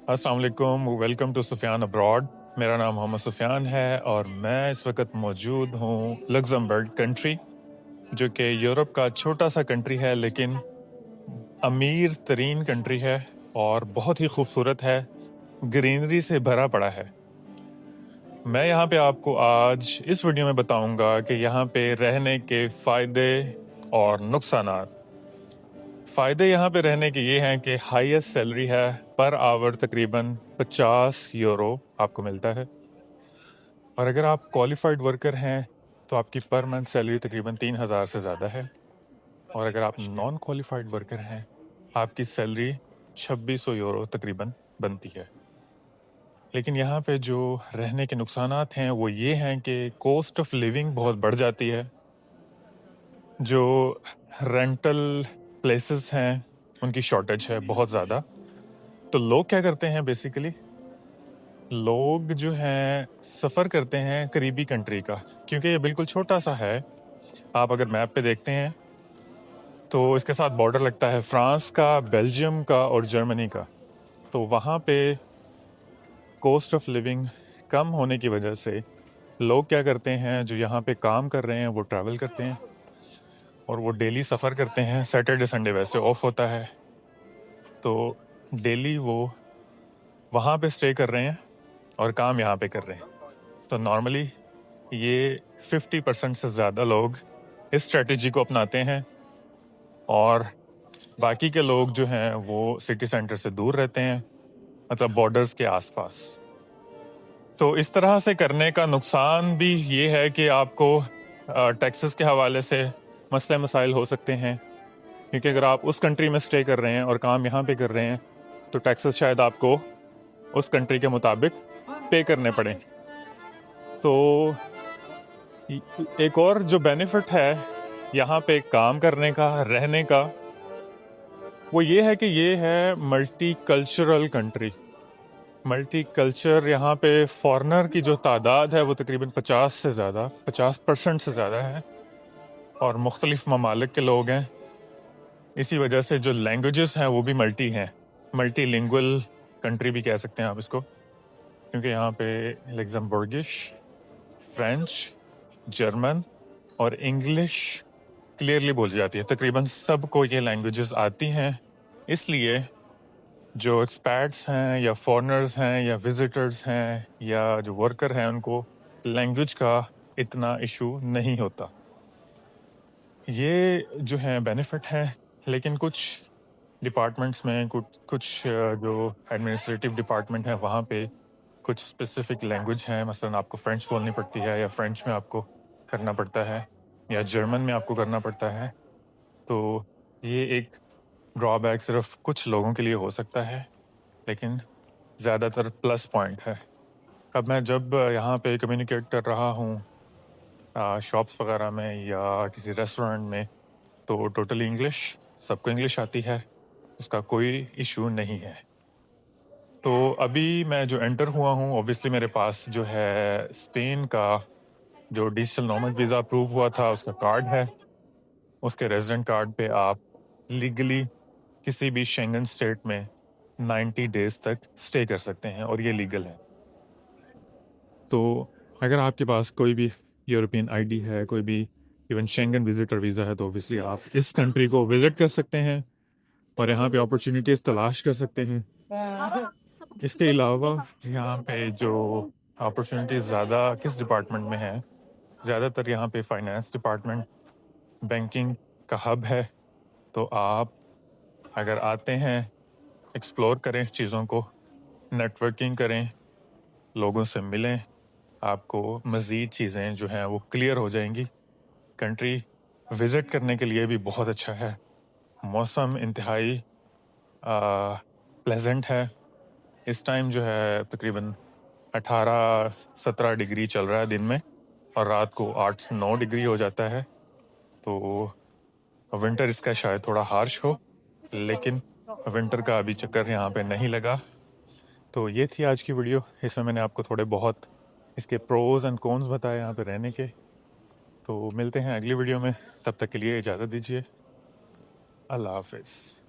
अस्सलाम वालेकुम, welcome to Sufiyan abroad. मेरा नाम मोहम्मद सुफियान है और मैं इस वक्त मौजूद हूँ लग्जमबर्ग कंट्री, जो कि यूरोप का छोटा सा कंट्री है लेकिन अमीर तरीन कंट्री है और बहुत ही खूबसूरत है, ग्रीनरी से भरा पड़ा है। मैं यहाँ पे आपको आज इस वीडियो में बताऊंगा कि यहाँ पे रहने के फ़ायदे और नुकसानात। फ़ायदे यहाँ पे रहने के ये हैं कि हाईएस्ट सैलरी है, पर आवर तकरीबन 50 यूरो आपको मिलता है। और अगर आप क्वालिफाइड वर्कर हैं तो आपकी पर मंथ सैलरी तकरीबन 3,000 से ज़्यादा है। और अगर आप नॉन क्वालिफाइड वर्कर हैं, आपकी सैलरी 2600 यूरो तकरीबन बनती है। लेकिन यहाँ पे जो रहने के नुकसानात हैं वो ये हैं कि कॉस्ट ऑफ लिविंग बहुत बढ़ जाती है। जो रेंटल प्लेसेस हैं उनकी शॉर्टेज है बहुत ज़्यादा। तो लोग क्या करते हैं, बेसिकली लोग जो हैं सफ़र करते हैं करीबी कंट्री का, क्योंकि ये बिल्कुल छोटा सा है। आप अगर मैप पे देखते हैं तो इसके साथ बॉर्डर लगता है फ्रांस का, बेल्जियम का और जर्मनी का। तो वहाँ पे कॉस्ट ऑफ लिविंग कम होने की वजह से लोग क्या करते हैं, जो यहाँ पे काम कर रहे हैं वो ट्रैवल करते हैं और वो डेली सफ़र करते हैं। सैटरडे संडे वैसे ऑफ होता है, तो डेली वो वहाँ पे स्टे कर रहे हैं और काम यहाँ पे कर रहे हैं। तो नॉर्मली ये 50% से ज़्यादा लोग इस स्ट्रेटजी को अपनाते हैं और बाकी के लोग जो हैं वो सिटी सेंटर से दूर रहते हैं, मतलब बॉर्डर्स के आसपास। तो इस तरह से करने का नुकसान भी ये है कि आपको टैक्सेस के हवाले से मसले मसाइल हो सकते हैं, क्योंकि अगर आप उस कंट्री में स्टे कर रहे हैं और काम यहाँ पे कर रहे हैं तो टैक्सेस शायद आपको उस कंट्री के मुताबिक पे करने पड़े। तो एक और जो बेनिफिट है यहाँ पे काम करने का, रहने का, वो ये है कि ये है multi cultural country. Multi culture, यहाँ पे फॉरेनर की जो तादाद है वो तकरीबन 50% से ज़्यादा है और मुख्तलिफ ममालिक के लोग हैं। इसी वजह से जो लैंग्वेजेस हैं वो भी मल्टी हैं, मल्टी लिंगुअल कंट्री भी कह सकते हैं आप इसको, क्योंकि यहाँ पे लग्जमबर्गिश, फ्रेंच, जर्मन और इंग्लिश क्लियरली बोली जाती है। तकरीबन सबको ये लैंग्वेजेस आती हैं, इसलिए जो एक्सपैट्स हैं या फॉरेनर्स हैं या विजिटर्स हैं या जो वर्कर हैं उनको लैंग्वेज का इतना इशू नहीं होता। ये जो है बेनिफिट है। लेकिन कुछ डिपार्टमेंट्स में कुछ जो एडमिनिस्ट्रेटिव डिपार्टमेंट है वहाँ पे कुछ स्पेसिफिक लैंग्वेज हैं, मसलन आपको फ्रेंच बोलनी पड़ती है या फ्रेंच में आपको करना पड़ता है या जर्मन में आपको करना पड़ता है। तो ये एक ड्रॉबैक सिर्फ कुछ लोगों के लिए हो सकता है, लेकिन ज़्यादातर प्लस पॉइंट है। अब मैं जब यहाँ पे कम्युनिकेट कर रहा हूँ शॉप्स वगैरह में या किसी रेस्टोरेंट में, तो टोटली इंग्लिश, सबको इंग्लिश आती है, उसका कोई इशू नहीं है। तो अभी मैं जो एंटर हुआ हूँ, ऑब्वियसली मेरे पास जो है स्पेन का जो डिजिटल नॉमड वीज़ा अप्रूव हुआ था उसका कार्ड है। उसके रेजिडेंट कार्ड पे आप लीगली किसी भी शेंगन स्टेट में 90 डेज तक स्टे कर सकते हैं और ये लीगल है। तो अगर आपके पास कोई भी यूरोपियन आईडी है, कोई भी इवन शेंगन विजिटर वीज़ा है, तो ऑब्वियसली आप इस कंट्री को विजिट कर सकते हैं और यहाँ पे अपॉर्चुनिटीज़ तलाश कर सकते हैं। इसके अलावा यहाँ पे जो अपॉर्चुनिटीज़ ज़्यादा किस डिपार्टमेंट में है, ज़्यादातर यहाँ पे फाइनेंस डिपार्टमेंट, बैंकिंग का हब है। तो आप अगर आते हैं, एक्सप्लोर करें चीज़ों को, नेटवर्किंग करें, लोगों से मिलें, आपको मज़ीद चीज़ें जो हैं वो क्लियर हो जाएंगी। कंट्री विज़िट करने के लिए भी बहुत अच्छा है। मौसम इंतहाई प्लेजेंट है। इस टाइम जो है तकरीबन 18-17 डिग्री चल रहा है दिन में और रात को 8-9 डिग्री हो जाता है। तो विंटर इसका शायद थोड़ा हार्श हो, लेकिन विंटर का अभी चक्कर यहाँ पे नहीं लगा। तो ये थी आज की वीडियो। इसमें मैंने आपको थोड़े बहुत इसके प्रोज एंड कॉन्स बताए यहाँ पे रहने के। तो मिलते हैं अगली वीडियो में, तब तक के लिए इजाज़त दीजिए। अल्लाह हाफिज़।